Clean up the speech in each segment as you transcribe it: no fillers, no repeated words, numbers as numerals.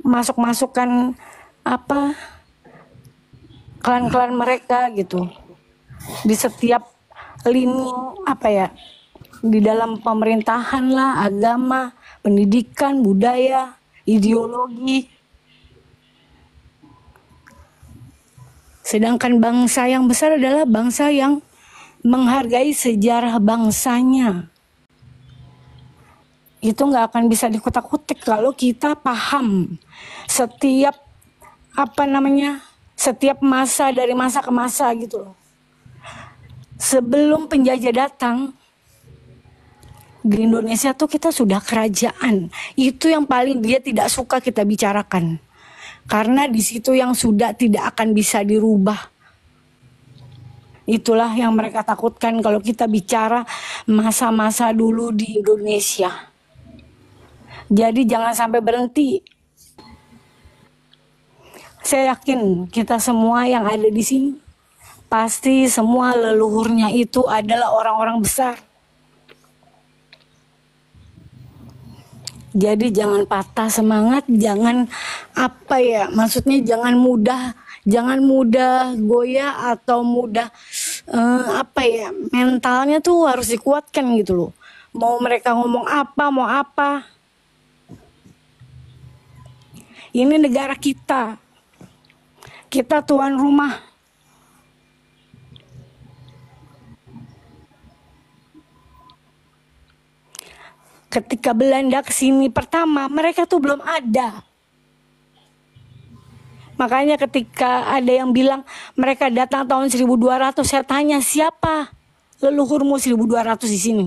masuk-masukkan apa klan-klan mereka gitu di setiap lini apa ya, di dalam pemerintahan lah, agama, pendidikan, budaya, ideologi. Sedangkan bangsa yang besar adalah bangsa yang menghargai sejarah bangsanya. Itu nggak akan bisa dikutak-kutik kalau kita paham setiap setiap masa, dari masa ke masa gitu loh. Sebelum penjajah datang di Indonesia tuh kita sudah kerajaan. Itu yang paling dia tidak suka kita bicarakan. Karena di situ yang sudah tidak akan bisa dirubah. Itulah yang mereka takutkan kalau kita bicara masa-masa dulu di Indonesia. Jadi jangan sampai berhenti. Saya yakin kita semua yang ada di sini pasti semua leluhurnya itu adalah orang-orang besar. Jadi jangan patah semangat, jangan maksudnya jangan mudah goyah atau mudah mentalnya tuh harus dikuatkan gitu loh. Mau mereka ngomong apa, mau apa. Ini negara kita. Kita tuan rumah. Ketika Belanda kesini pertama, mereka tuh belum ada. Makanya ketika ada yang bilang mereka datang tahun 1200, saya tanya siapa leluhurmu 1200 di sini?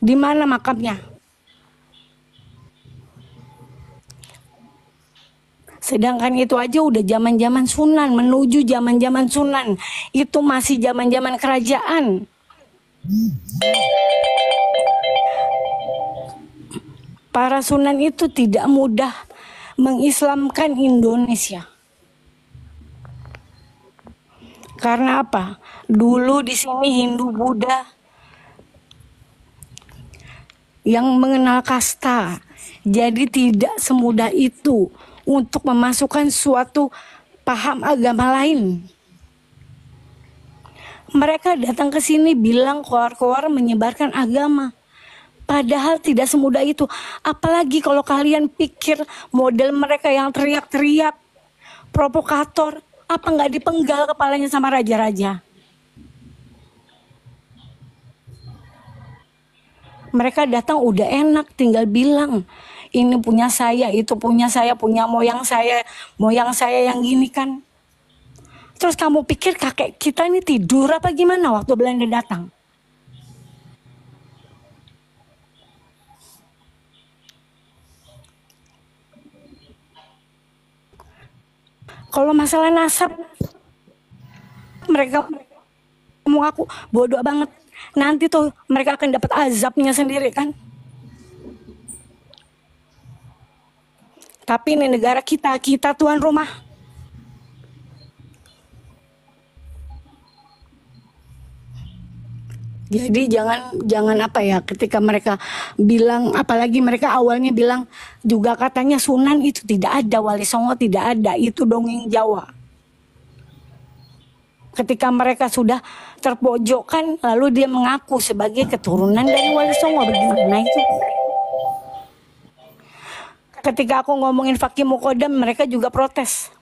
Di mana makamnya? Sedangkan itu aja udah zaman-zaman Sunan, menuju zaman-zaman Sunan. Itu masih zaman-zaman kerajaan. Para Sunan itu tidak mudah mengislamkan Indonesia. Karena apa? Dulu di sini Hindu Buddha yang mengenal kasta. Jadi tidak semudah itu untuk memasukkan suatu paham agama lain. Mereka datang ke sini bilang koar-koar menyebarkan agama. Padahal tidak semudah itu. Apalagi kalau kalian pikir model mereka yang teriak-teriak, provokator, apa nggak dipenggal kepalanya sama raja-raja? Mereka datang udah enak, tinggal bilang, ini punya saya, itu punya saya, punya moyang saya yang gini kan. Terus kamu pikir kakek kita ini tidur apa gimana waktu Belanda datang? Kalau masalah nasab, mereka ngomong aku bodoh banget. Nanti tuh mereka akan dapat azabnya sendiri kan. Tapi ini negara kita tuan rumah. Jadi jangan ketika mereka bilang, apalagi mereka awalnya bilang juga katanya Sunan itu tidak ada, Wali Songo tidak ada, itu dongeng Jawa. Ketika mereka sudah terpojokkan, lalu dia mengaku sebagai keturunan dari Wali Songo, bagaimana itu? Ketika aku ngomongin Fakih Mukodam, mereka juga protes.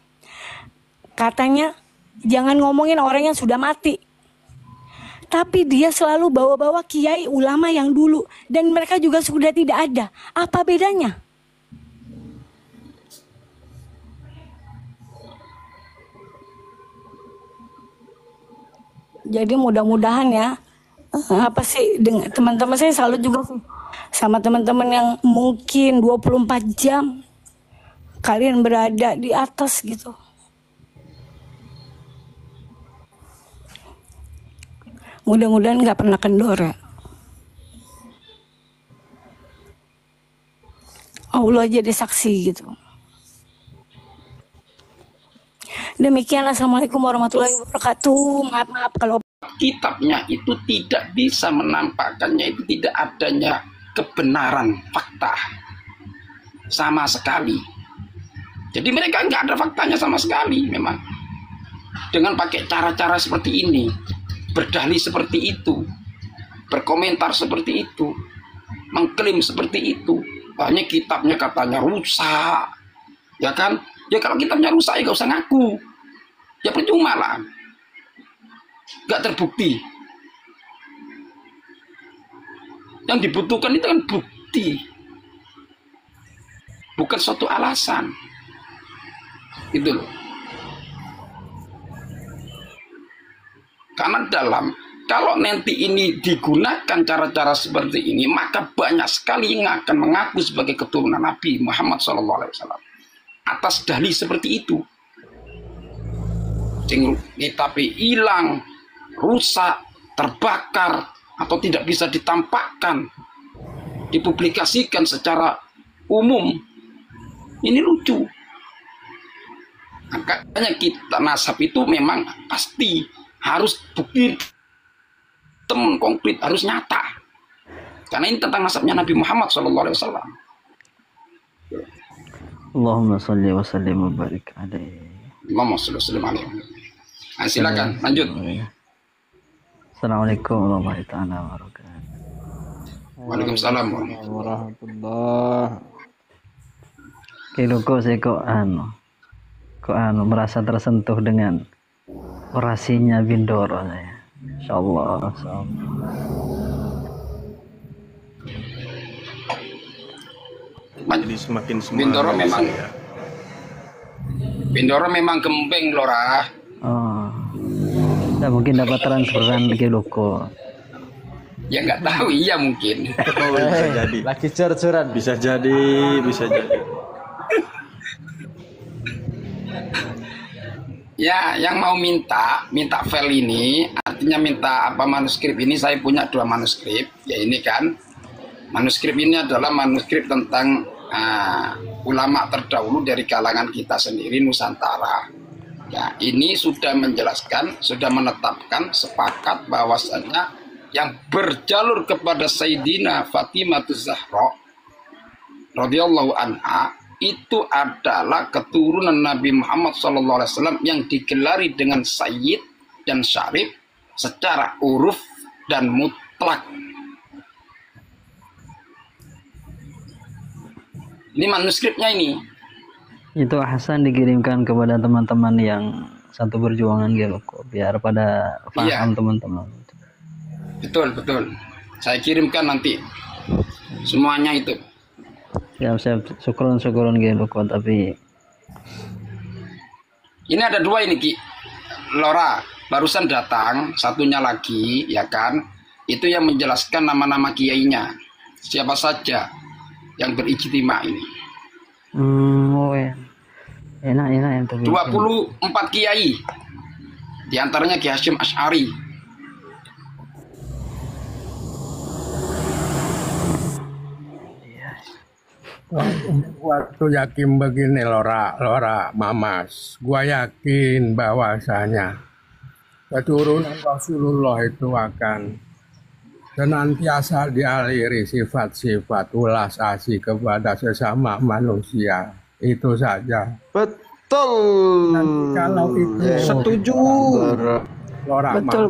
Katanya jangan ngomongin orang yang sudah mati. Tapi dia selalu bawa-bawa kiai ulama yang dulu. Dan mereka juga sudah tidak ada. Apa bedanya? Jadi mudah-mudahan ya. Dengan teman-teman saya selalu juga sama teman-teman yang mungkin 24 jam. Kalian berada di atas gitu. Mudah-mudahan gak pernah kendor ya. Allah jadi saksi gitu. Demikian, assalamualaikum warahmatullahi wabarakatuh. Maaf kalau kitabnya itu tidak bisa menampakkannya itu tidak adanya kebenaran fakta sama sekali. Jadi mereka nggak ada faktanya sama sekali memang. Dengan pakai cara-cara seperti ini, berdalih seperti itu, berkomentar seperti itu, mengklaim seperti itu. Hanya kitabnya katanya rusak, ya kan? Ya kalau kitabnya rusak ya nggak usah ngaku. Ya percuma lah, nggak terbukti. Yang dibutuhkan itu kan bukti, bukan suatu alasan. Gitu loh. Karena kalau nanti ini digunakan cara-cara seperti ini, maka banyak sekali yang akan mengaku sebagai keturunan Nabi Muhammad SAW atas dalih seperti itu. Tapi hilang, rusak, terbakar, atau tidak bisa ditampakkan, dipublikasikan secara umum. Ini lucu. Makanya kita nasab itu memang pasti harus bukti teman konkret, harus nyata. Karena ini tentang nasabnya Nabi Muhammad SAW. Allahumma salli wa sallim wa barik alaihi. Allahumma salli wa sallim alaihi. Nah, silakan lanjut. Assalamualaikum warahmatullahi wabarakatuh. Waalaikumsalam warahmatullahi. Kilo kok saya kok merasa tersentuh dengan orasinya Bindoro saya. Insyaallah. Jadi semakin semangat. Bindoro memang gembeng Lora. Oh. Ya, mungkin dapat transferan Kilo kok. Ya nggak tahu, iya mungkin. Oh, bisa jadi. Lagi cor-coran. Bisa jadi. Ya, yang mau minta file ini, artinya minta apa manuskrip ini, saya punya 2 manuskrip. Ya ini kan, manuskrip ini adalah manuskrip tentang ulama terdahulu dari kalangan kita sendiri Nusantara. Ya, ini sudah menjelaskan, sudah menetapkan, sepakat bahwasanya yang berjalur kepada Sayyidina Fatimah Zahra radhiyallahu anha itu adalah keturunan Nabi Muhammad SAW yang digelari dengan Sayyid dan Syarif secara uruf dan mutlak. Ini manuskripnya ini. Itu Hasan dikirimkan kepada teman-teman yang satu perjuangan gitu kok, biar pada paham. Iya. Teman-teman. Betul. Saya kirimkan nanti semuanya itu. Ya, saya syukuran gitu kok, tapi ini ada 2 ini Ki. Lora barusan datang, satunya lagi ya kan. Itu yang menjelaskan nama-nama kiainya. Siapa saja yang berijtima ini. Oh ya. Enak yang 24 kiai. Di antaranya Ki Hasyim Asy'ari. Waktu yakin begini Lora Mamas, gua yakin bahwasanya keturunan Rasulullah itu akan senantiasa dialiri sifat-sifat ulas asih kepada sesama manusia. Itu saja. Betul. Nanti kalau itu setuju. Lora Betul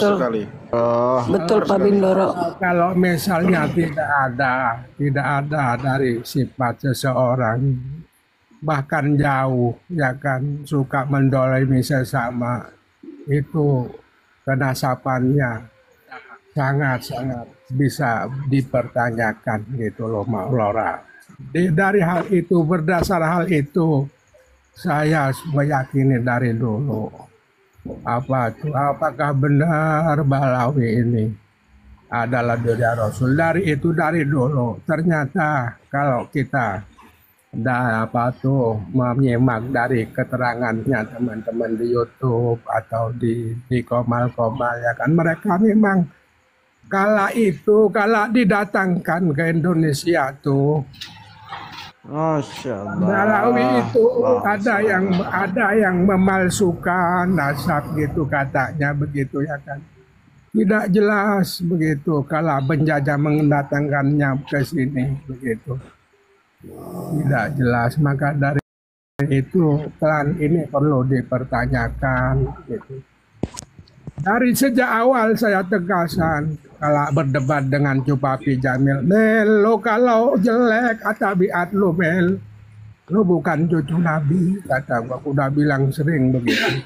Sekali. betul Pak Bindoro. Kalau misalnya tidak ada dari sifat seseorang, bahkan jauh ya kan, suka mendolimi sesama, itu kenasapannya sangat-sangat bisa dipertanyakan gitu loh Lora. Dari hal itu, berdasar hal itu, saya meyakini dari dulu. Apakah benar Balawi ini adalah dari Rasul? Dari dulu. Ternyata kalau kita menyimak dari keterangannya teman-teman di YouTube atau di Komal ya kan, mereka memang kala didatangkan ke Indonesia tuh, Masya Allah. Balawi itu ada yang memalsukan nasab gitu katanya begitu ya kan. Tidak jelas begitu kalau penjajah mendatangkannya ke sini begitu. Tidak jelas, maka dari itu klan ini perlu dipertanyakan gitu. Dari sejak awal saya tegaskan kalau berdebat dengan Cupapi Jamil, Mel, lo kalau jelek tabiat lo Mel, lo bukan cucu Nabi, kata gua, aku udah bilang sering begitu.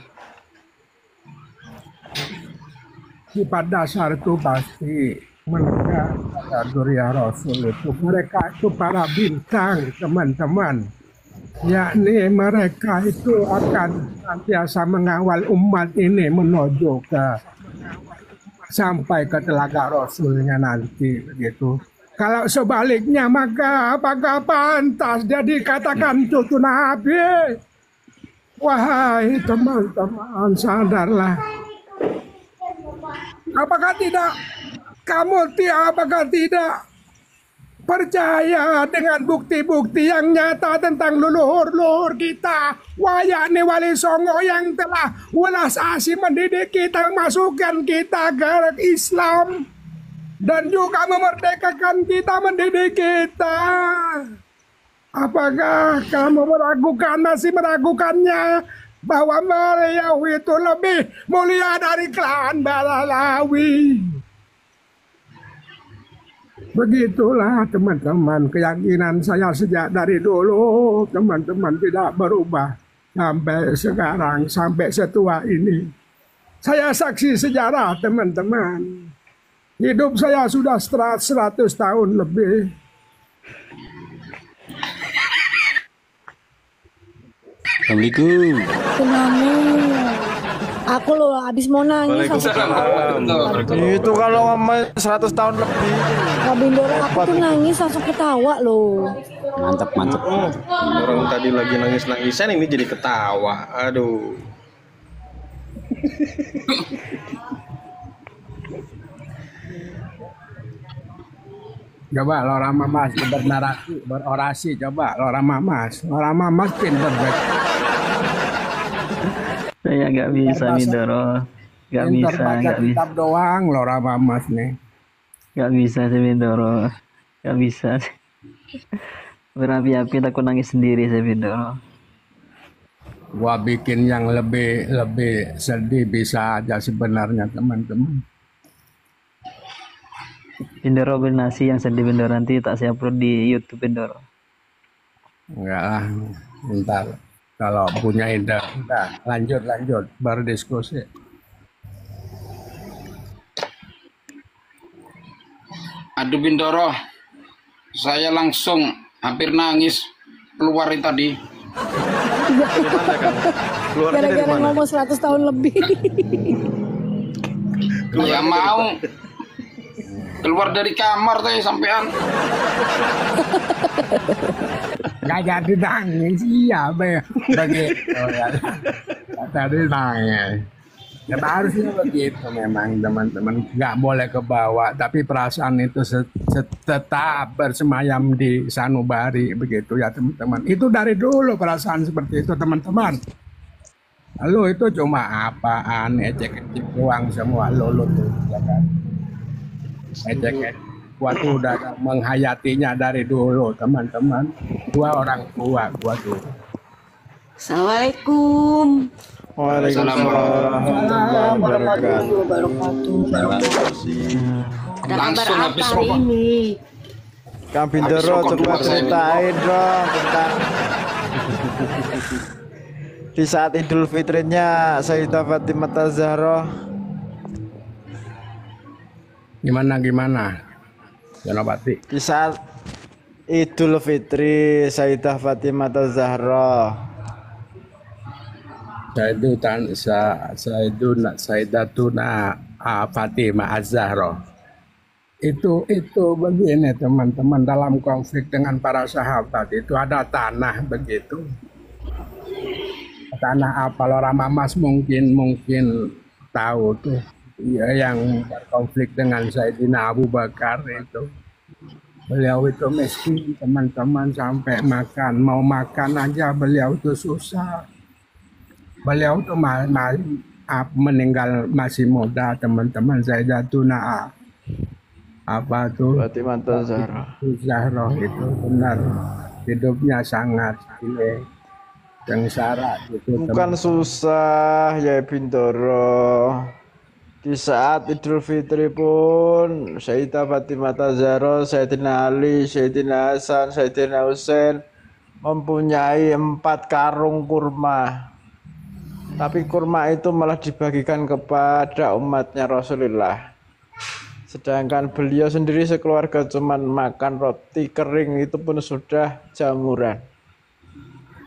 Sifat dasar itu pasti mereka kata Durya Rasul itu, mereka itu para bintang teman-teman, yakni mereka itu akan senantiasa mengawal umat ini menuju ke sampai ke telaga Rasulnya nanti begitu. Kalau sebaliknya maka apakah pantas dia dikatakan cucu Nabi? Wahai teman-teman, sadarlah. Apakah tidak apakah tidak percaya dengan bukti-bukti yang nyata tentang leluhur-leluhur kita, wayakni Wali Songo yang telah welas asih mendidik kita, masukkan kita ke Islam dan juga memerdekakan kita, mendidik kita. Apakah kamu masih meragukannya bahwa beliau itu lebih mulia dari klan Balalawi? Begitulah teman-teman, keyakinan saya sejak dari dulu, teman-teman, tidak berubah sampai sekarang, sampai setua ini. Saya saksi sejarah, teman-teman. Hidup saya sudah 100 tahun lebih. Assalamualaikum. Aku loh abis mau nangis. Itu kalau ngomong 100 tahun lebih. Kak Bindoro, aku tuh nangis langsung ketawa loh. Mantap. Orang tadi lagi nangis-nangisan ini jadi ketawa. Aduh. Coba Lora Mamas berorasi, coba Lora Mamas pinter. Saya nggak bisa Bindoro, nggak bisa. Kitab doang Lora Mamas nih. Nggak bisa sih Bindoro, nggak bisa. Berapi-api aku nangis sendiri saya Bindoro. Gua bikin yang lebih sedih bisa aja sebenarnya teman-teman. Bindoro bernasi yang sedih Bindoro, nanti tak saya upload di YouTube Bindoro. Enggak lah, bentar. Kalau punya ide, lanjut berdiskusi. Aduh Bindoro, saya langsung hampir nangis keluar tadi. Gara-gara ngomong 100 tahun lebih. Ya mau keluar dari kamar saya sampean. Nggak jadi nangis, iya begitu ya. Tadi nangis. Ya harusnya begitu memang teman-teman, nggak boleh ke bawah, tapi perasaan itu tetap bersemayam di sanubari begitu ya teman-teman. Itu dari dulu perasaan seperti itu teman-teman. Lalu itu cuma apaan, ecek-ecek doang semua lo tuh, ya kan? Ecek-ecek. Gua tuh udah menghayatinya dari dulu teman-teman. Gua orang tua, gua tuh. Assalamualaikum. Waalaikumsalam warahmatullahi wabarakatuh. Langsung habis hari ini? Kang Bindoro coba ceritain dong tentang di saat Idul Fitrinya Sayyidah Fatimah Zahra. Gimana? Janopati. Di saat Idul Fitri Sayyidah Fatimah Zahra. Sayyidatuna Fatimah Az-Zahra. Itu begini teman-teman, dalam konflik dengan para sahabat itu ada tanah begitu. Tanah apa Lora Mamas mungkin tahu tuh. Ya, yang berkonflik dengan Sayyidina Abu Bakar itu. Beliau itu miskin teman-teman, sampai mau makan aja beliau itu susah. Beliau itu meninggal masih muda teman-teman. Sayyidatuna apa tuh Fatimah Zahra. Zahra itu benar hidupnya sangat ini sengsara gitu Bukan teman. susah ya Bintoro. Di saat Idul Fitri pun Sayyidah Fatimah Zahra, Sayyidina Ali, Sayyidina Hasan, Sayyidina Husain mempunyai 4 karung kurma. Tapi kurma itu malah dibagikan kepada umatnya Rasulullah. Sedangkan beliau sendiri sekeluarga cuman makan roti kering itu pun sudah jamuran.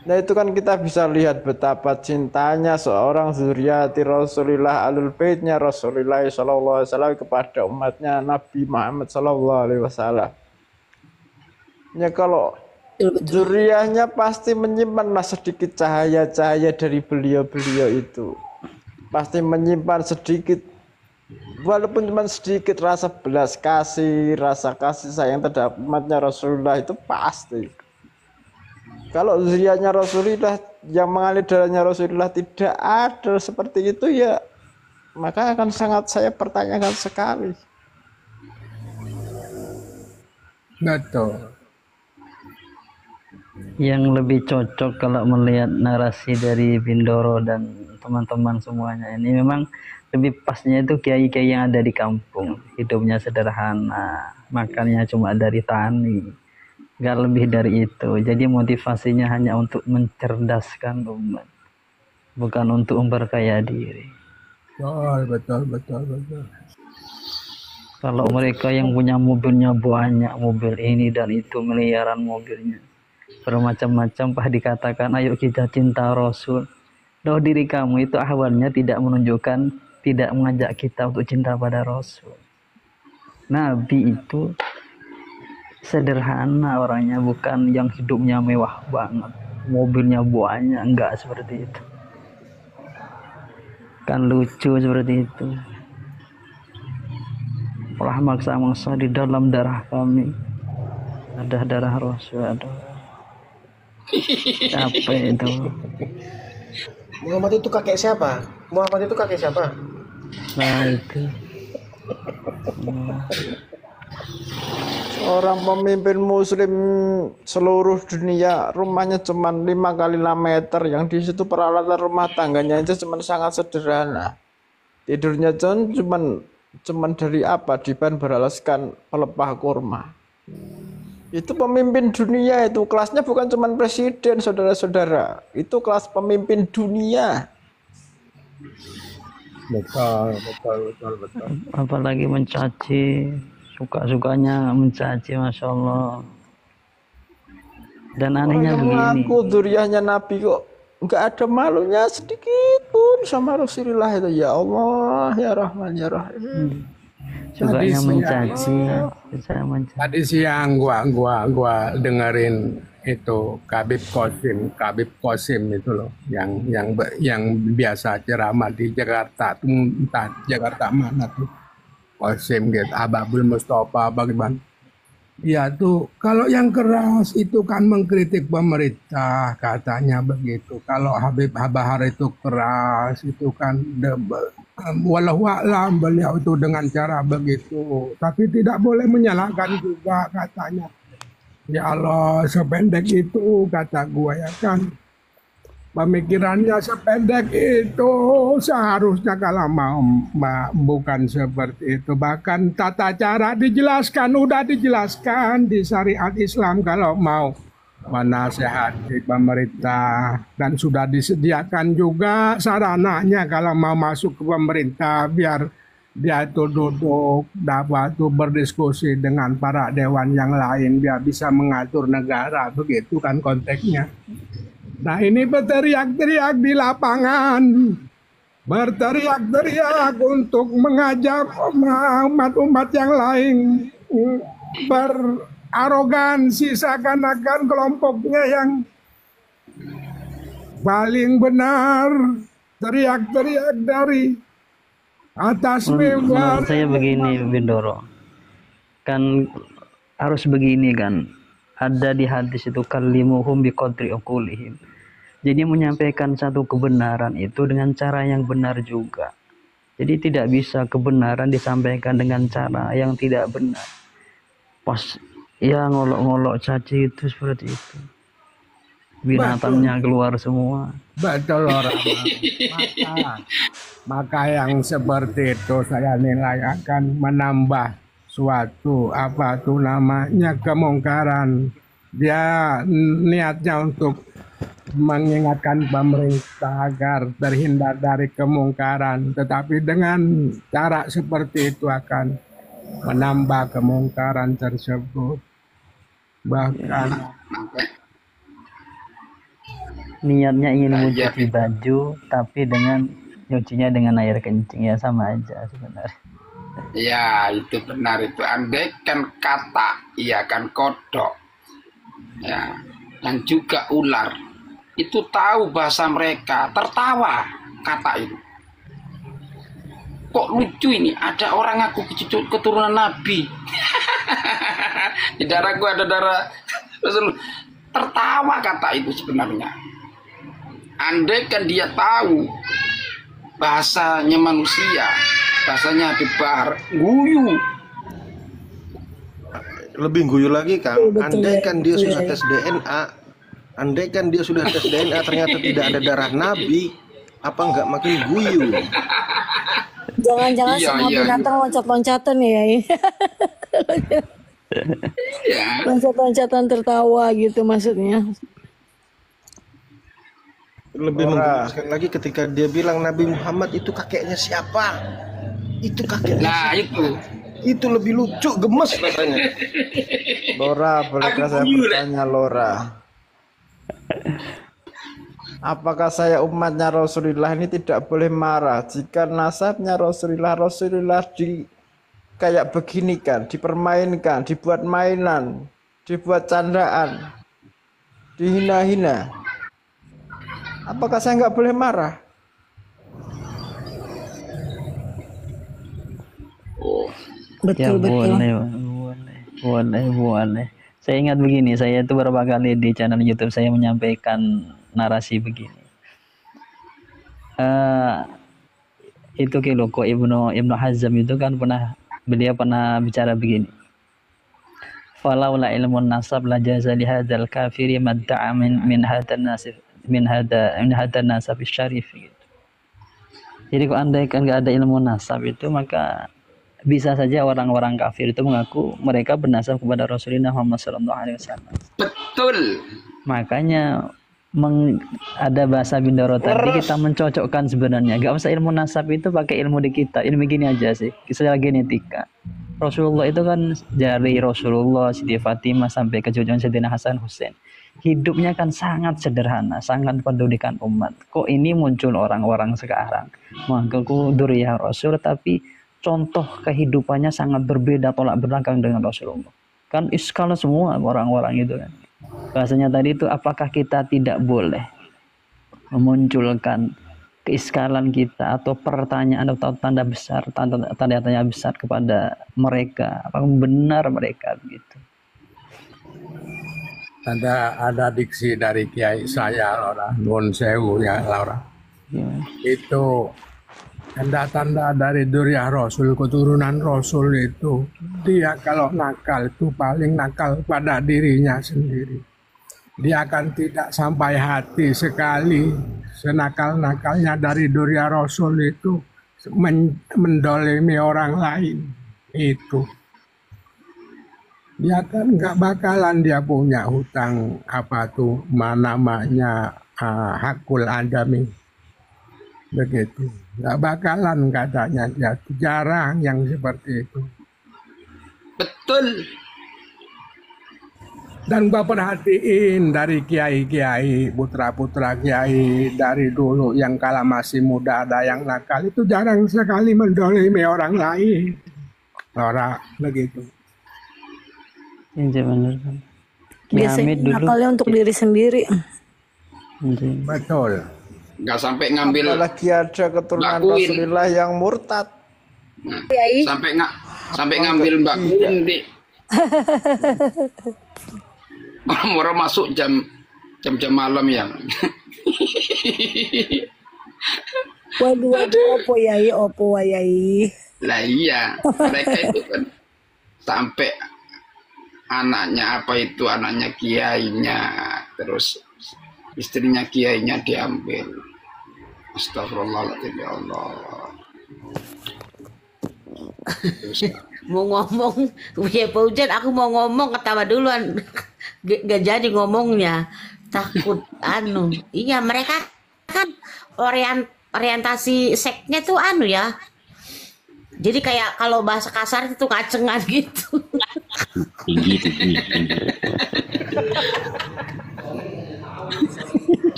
Nah itu kan kita bisa lihat betapa cintanya seorang zuriati Rasulullah, alul baitnya Rasulullah SAW kepada umatnya Nabi Muhammad SAW. Ya kalau zuriatnya pasti menyimpanlah sedikit cahaya-cahaya dari beliau-beliau itu. Pasti menyimpan sedikit, walaupun cuma sedikit rasa belas kasih, rasa kasih sayang terhadap umatnya Rasulullah itu pasti. Kalau zuriatnya Rasulullah yang mengalir darahnya Rasulullah tidak ada seperti itu ya, maka akan sangat saya pertanyakan sekali. Betul. Yang lebih cocok kalau melihat narasi dari Bindoro dan teman-teman semuanya ini, memang lebih pasnya itu kiai-kiai yang ada di kampung, hidupnya sederhana, makannya cuma dari tani, gak lebih dari itu. Jadi motivasinya hanya untuk mencerdaskan umat, bukan untuk memperkaya diri. Betul. Kalau mereka yang punya mobilnya banyak, mobil ini dan itu, miliaran mobilnya, bermacam-macam, dikatakan ayo kita cinta Rasul. Loh, diri kamu itu awalnya tidak menunjukkan, tidak mengajak kita untuk cinta pada Rasul. Nabi itu sederhana orangnya, bukan yang hidupnya mewah banget, mobilnya banyak, enggak seperti itu. Kan lucu seperti itu. Olah maksa-maksa di dalam darah kami ada darah Rasul, ada capek itu. Muhammad itu kakek siapa? Nah itu Orang pemimpin muslim seluruh dunia rumahnya cuma 5 kali 6 meter, yang di situ peralatan rumah tangganya aja cuma sangat sederhana. Tidurnya cuman dari apa? Diban beralaskan pelepah kurma. Itu pemimpin dunia, itu kelasnya bukan cuma presiden, saudara-saudara. Itu kelas pemimpin dunia. Betul. apalagi mencaci, suka-sukanya mencaci, Masya Allah. Dan anehnya Orang yang begini, mengaku duriahnya Nabi kok nggak ada malunya sedikit pun sama Rasulullah itu. Ya Allah, ya Rahman, ya Rahim. sukanya Tadi mencaci, Tadi siang gua dengerin itu Habib Qasim itu loh, yang biasa ceramah di Jakarta tuh, entah Jakarta mana tuh, Qasim gitu, Ababul Mustafa bagaimana. Ya tuh, kalau yang keras itu kan mengkritik pemerintah, katanya begitu. Kalau Habib Bahar itu keras, itu kan walau a'lam beliau itu dengan cara begitu. Tapi tidak boleh menyalahkan juga, katanya. Ya Allah, sependek itu, kata gua ya kan. Pemikirannya sependek itu, seharusnya kalau mau bukan seperti itu. Bahkan tata cara udah dijelaskan di syariat Islam kalau mau menasehati pemerintah, dan sudah disediakan juga sarananya kalau mau masuk ke pemerintah, biar dia itu duduk dapat tuh berdiskusi dengan para dewan yang lain, biar bisa mengatur negara, begitu kan konteksnya. Nah ini berteriak-teriak di lapangan, berteriak-teriak untuk mengajak umat-umat yang lain berarogansi, seakan-akan kelompoknya yang paling benar, teriak-teriak dari atas mimbar. menurut saya begini, Bindoro, kan harus begini kan, ada di hadis itu kalimuhum biqadri uqulihim. Jadi menyampaikan satu kebenaran itu dengan cara yang benar juga. Jadi tidak bisa kebenaran disampaikan dengan cara yang tidak benar. Pas ya ngolok-ngolok caci itu seperti itu. binatangnya keluar semua. Betul orang. Maka yang seperti itu saya nilai akan menambah suatu apa tuh namanya kemungkaran. Dia niatnya untuk mengingatkan pemerintah agar terhindar dari kemungkaran, tetapi dengan cara seperti itu akan menambah kemungkaran tersebut. Bahkan Niatnya ingin Ya, mencuci baju, tapi dengan nyucinya dengan air kencing, ya sama aja sebenarnya. ya itu benar itu. Andai kan kata, iya kan kodok, ya, dan juga ular itu tahu bahasa mereka, tertawa kata itu. Kok lucu ini, ada orang aku keturunan Nabi. Di darahku ada darah Rasul. Tertawa kata itu sebenarnya. Andai kan dia tahu bahasanya manusia, bahasanya Habib Bahar, guyu. Lebih guyu lagi Kang, Betul, andai kan dia betul, sudah tes DNA, andai kan dia sudah tes DNA ternyata tidak ada darah Nabi, apa enggak makin guyu? Jangan-jangan Iya, semua iya. binatang loncat-loncatan ya. Ya, Loncat-loncatan tertawa gitu maksudnya. Lebih menggemaskan lagi ketika dia bilang Nabi Muhammad itu kakeknya siapa? Itu kakeknya nah siapa? itu. Itu lebih lucu, gemes rasanya. Lora, bolehkah Aku saya guyu, bertanya Lora? Apakah saya umatnya Rasulullah ini tidak boleh marah jika nasabnya Rasulullah di kayak begini kan, dipermainkan, dibuat mainan, dibuat candaan, dihina-hina? Apakah saya nggak boleh marah? Oh, Ya Betul, betul. boleh. Saya ingat begini, saya itu beberapa kali di channel YouTube saya menyampaikan narasi begini. Itu Kiloko Ibnu Hazm itu kan beliau pernah bicara begini. Falaula ilmun nasab la jaza li hadzal kafiri madda'a min hadan nasib min hadan nasab syarif gitu. Jadi kalau andai kan nggak ada ilmu nasab itu, maka bisa saja orang-orang kafir itu mengaku mereka bernasab kepada Rasulullah Muhammad SAW. betul. Makanya ada bahasa Bindoro tadi, kita mencocokkan sebenarnya. Gak usah ilmu nasab itu, pakai ilmu di kita. Ilmu gini aja sih, secara genetika. Rasulullah itu kan dari Rasulullah, Siti Fatimah sampai ke cucunya Sayyidina Hasan Hussein. Hidupnya kan sangat sederhana, sangat pedulikan umat. Kok ini muncul orang-orang sekarang mengaku duriyah Rasul, tapi contoh kehidupannya sangat berbeda, tolak belakang dengan Rasulullah. Kan iskal semua orang-orang itu kan. Bahasanya tadi itu, apakah kita tidak boleh memunculkan keiskalan kita atau pertanyaan atau tanda tanya besar kepada mereka, apakah benar mereka begitu? ada diksi dari kiai saya, Laura Nun Sewu ya, Laura. Gimana? Itu tanda-tanda dari Duriyah Rasul, keturunan Rasul itu, dia kalau nakal itu paling nakal pada dirinya sendiri. Dia akan tidak sampai hati sekali. Senakal-nakalnya dari Duriyah Rasul itu mendolimi orang lain. Itu dia kan nggak bakalan dia punya hutang apa tuh namanya hakul adami. Begitu, nggak bakalan katanya, dia jarang yang seperti itu. Betul. Dan gua perhatiin dari kiai-kiai, putra-putra kiai dari dulu yang kala masih muda ada yang nakal, itu jarang sekali mendolimi orang lain. Orang begitu. Iya benar kan. Ki Biasanya Hamid dulu. nakalnya untuk diri sendiri. Iya. Betul. Nggak sampai ngambil Apalagi ada keturunan Lakuin. Rasulullah yang murtad. sampai ngambil Mbak Kun di orang masuk jam malam ya. Waduh, opo yai. Lah iya, mereka itu kan sampai anaknya kiainya, terus istrinya kiainya diambil. Astagfirullahaladzim, ya Allah. Mau ngomong, ya Pak Ujan, aku mau ngomong ketawa duluan. Gak jadi ngomongnya, takut iya mereka kan orientasi seksnya tuh ya. Jadi kayak kalau bahasa kasar itu kacengan gitu. Tinggi.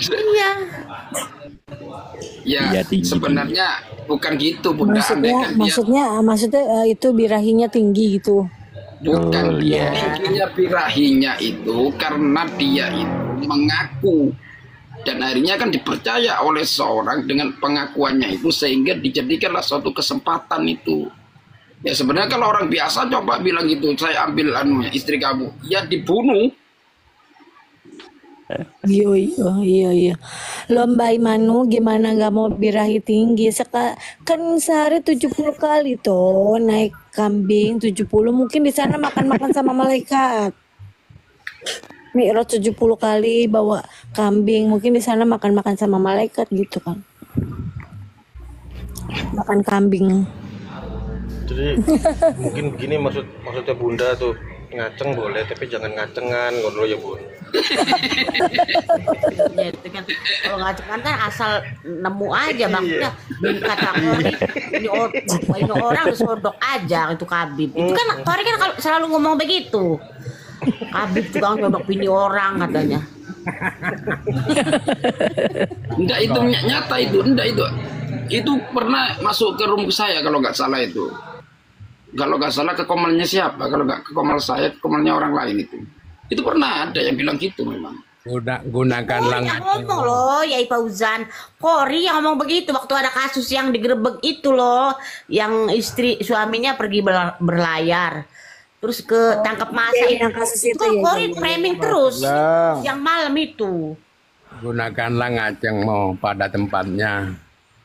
Iya. Ya, Iya, tinggi. sebenarnya bukan gitu, Bunda. Maksudnya itu birahinya tinggi gitu. Bukan ya. tingginya birahinya itu karena dia itu mengaku dan akhirnya kan dipercaya oleh seorang dengan pengakuannya itu sehingga dijadikanlah suatu kesempatan itu. Ya sebenarnya kalau orang biasa coba bilang gitu, saya ambil istri kamu, ya dibunuh. Iya. Lomba Imanu gimana nggak mau birahi tinggi? Kan sehari 70 kali toh naik kambing 70, mungkin di sana makan-makan sama malaikat. Mi'raj 70 kali bawa kambing, mungkin di sana makan-makan sama malaikat gitu kan. Makan kambing. Jadi mungkin begini maksudnya Bunda tuh, ngaceng boleh tapi jangan ngacengan ngono ya Bun. Ya, itu kan kalau ngacengan kan asal nemu aja maksudnya kata Kori ini orang sodok aja itu Kabib. Itu kan Kori kan kalau selalu ngomong begitu. Kabib juga sodok bini orang katanya. Enggak, itu nyata itu, itu pernah masuk ke room saya kalau nggak salah itu. Kalau nggak salah ke komalnya siapa? Kalau nggak ke komal saya, ke komalnya orang lain itu. Itu pernah ada yang bilang gitu memang. Gunakanlah Kori yang ngomong loh, Yai Fauzan. Kori yang ngomong begitu waktu ada kasus yang digerebek itu loh, yang suaminya pergi berlayar. Terus ke tangkap masa yang kasus itu ya, Kori framing terus yang malam itu. gunakanlah ngaceng mau pada tempatnya.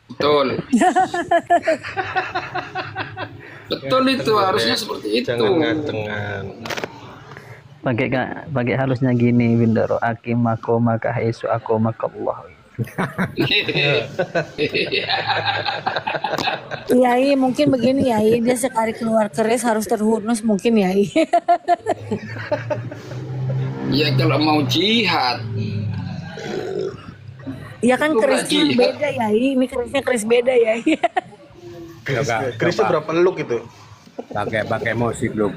Betul. Betul itu, harusnya seperti itu. Jangan ngacengan. Pakai halusnya gini, Bindoro, akim mako maka isu aku maka Allah. Yai mungkin begini Yai, dia sekali keluar keris harus terhunus mungkin Yai. Ya kalau mau jihad. Ya kan Itu kerisnya berarti- beda Yai, ini kerisnya keris beda Yai. Krisnya berapa luk itu? Pakai musik lo,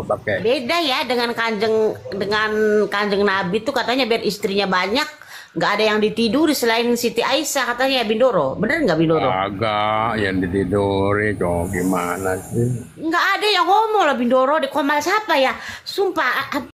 pakai. Beda ya dengan kanjeng Nabi tuh katanya biar istrinya banyak, nggak ada yang ditiduri selain Siti Aisyah katanya Bindoro. Bener nggak Bindoro? Agak yang ditiduri, cowok gimana sih? Nggak ada yang ngomong lah Bindoro di komal siapa ya? Sumpah